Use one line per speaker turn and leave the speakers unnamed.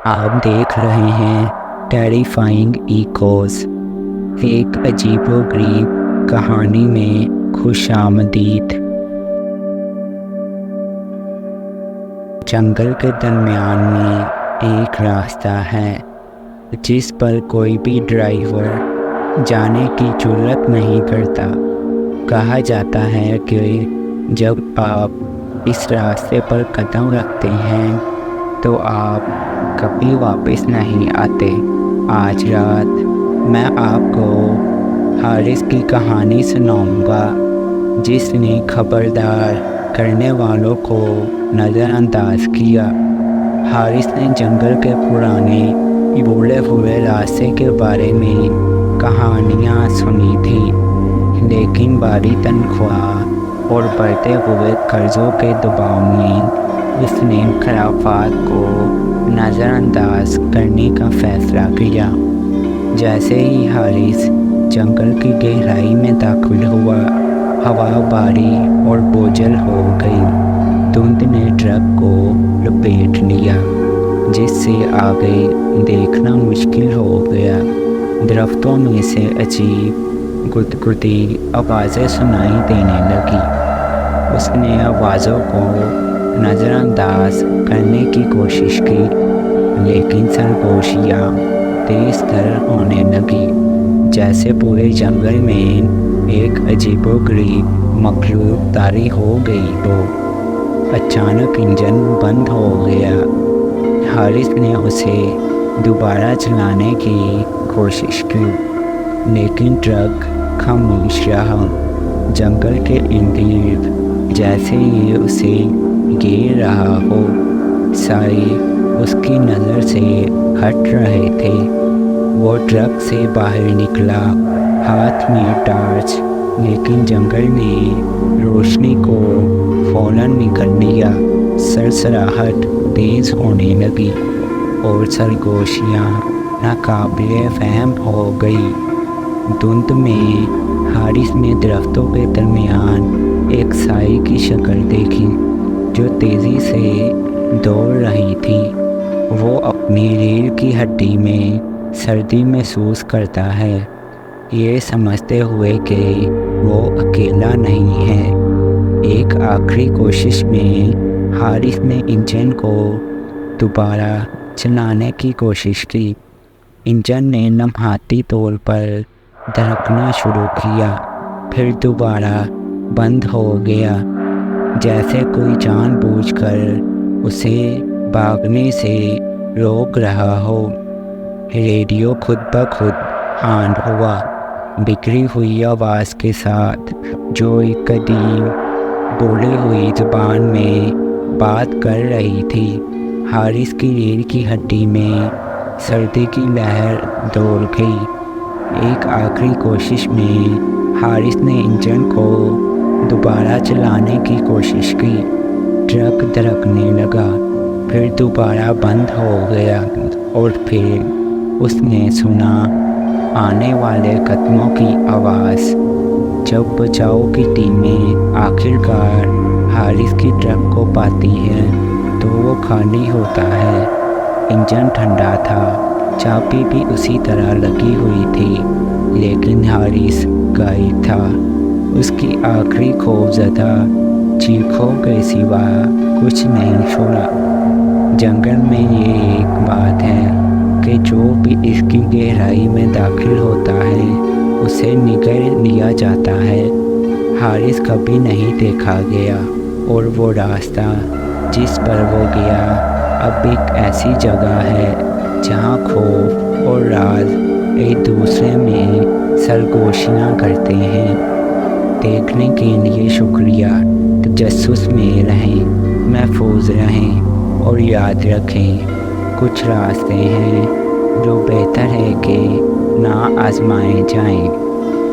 آپ دیکھ رہے ہیں ٹیریفائنگ ایکوز، ایک عجیب و غریب کہانی میں خوش آمدید۔ جنگل کے درمیان میں ایک راستہ ہے جس پر کوئی بھی ڈرائیور جانے کی جرات نہیں کرتا۔ کہا جاتا ہے کہ جب آپ اس راستے پر قدم رکھتے ہیں تو آپ کبھی واپس نہیں آتے۔ آج رات میں آپ کو حارث کی کہانی سناؤں گا جس نے خبردار کرنے والوں کو نظر انداز کیا۔ حارث نے جنگل کے پرانے بھولے ہوئے راستے کے بارے میں کہانیاں سنی تھیں، لیکن بڑی تنخواہ اور بڑھتے ہوئے قرضوں کے دباؤ میں اس نے خرافات کو نظر انداز کرنے کا فیصلہ کیا۔ جیسے ہی حارث جنگل کی گہرائی میں داخل ہوا، ہوا بھاری اور بوجھل ہو گئی۔ دھند نے ٹرک کو لپیٹ لیا جس سے آگے دیکھنا مشکل ہو گیا۔ درختوں میں سے عجیب گدگدی آوازیں سنائی دینے لگی۔ اس نے آوازوں کو نظر انداز کرنے کی کوشش کی، لیکن سرگوشیاں تیز تر ہونے لگی، جیسے پورے جنگل میں ایک عجیب و غریب مخلوق طاری ہو گئی ہو۔ اچانک انجن بند ہو گیا۔ حارث نے اسے دوبارہ چلانے کی کوشش کی، لیکن ٹرک خاموش رہا۔ جنگل کے ارد گرد جیسے یہ اسے گھیر رہا ہو۔ سائے اس کی نظر سے ہٹ رہے تھے۔ وہ ٹرک سے باہر نکلا، ہاتھ میں ٹارچ، لیکن جنگل نے روشنی کو فوراً نگل لیا۔ سرسراہٹ تیز ہونے لگی اور سرگوشیاں ناقابل فہم ہو گئی۔ دھند میں حارث نے درختوں کے درمیان ایک سائے کی شکل دیکھی جو تیزی سے دوڑ رہی تھی۔ وہ اپنی ریڑھ کی ہڈی میں سردی محسوس کرتا ہے، یہ سمجھتے ہوئے کہ وہ اکیلا نہیں ہے۔ ایک آخری کوشش میں حارث نے انجن کو دوبارہ چلانے کی کوشش کی۔ انجن نے لمحاتی طور پر دھڑکنا شروع کیا، پھر دوبارہ بند ہو گیا، جیسے کوئی جان بوجھ کر اسے بھاگنے سے روک رہا ہو۔ ریڈیو خود بخود آن ہوا، بکھری ہوئی آواز کے ساتھ جو ایک قدیم بولی ہوئی زبان میں بات کر رہی تھی۔ حارث کی ریڑھ کی ہڈی میں سردی کی لہر دوڑ گئی۔ ایک آخری کوشش میں حارث نے انجن کو دوبارہ چلانے کی کوشش کی۔ ٹرک دھڑکنے لگا، پھر دوبارہ بند ہو گیا اور پھر اس نے سنا آنے والے قدموں کی آواز۔ جب بچاؤ کی ٹیمیں آخرکار حارث کی ٹرک کو پاتی ہیں تو وہ خالی ہوتا ہے۔ انجن ٹھنڈا تھا، چابی بھی اسی طرح لگی ہوئی تھی، لیکن حارث غائب تھا۔ اس کی آخری خوفزدہ چیخوں کے سوا کچھ نہیں سنا۔ جنگل میں یہ ایک بات ہے کہ جو بھی اس کی گہرائی میں داخل ہوتا ہے اسے نگل لیا جاتا ہے۔ حارث کبھی نہیں دیکھا گیا، اور وہ راستہ جس پر وہ گیا اب ایک ایسی جگہ ہے جہاں خوف اور راز ایک دوسرے میں سرگوشیاں کرتے ہیں۔ دیکھنے کے لیے شکریہ۔ تجسس میں رہیں، محفوظ رہیں اور یاد رکھیں کچھ راستے ہیں جو بہتر ہے کہ نہ آزمائے جائیں۔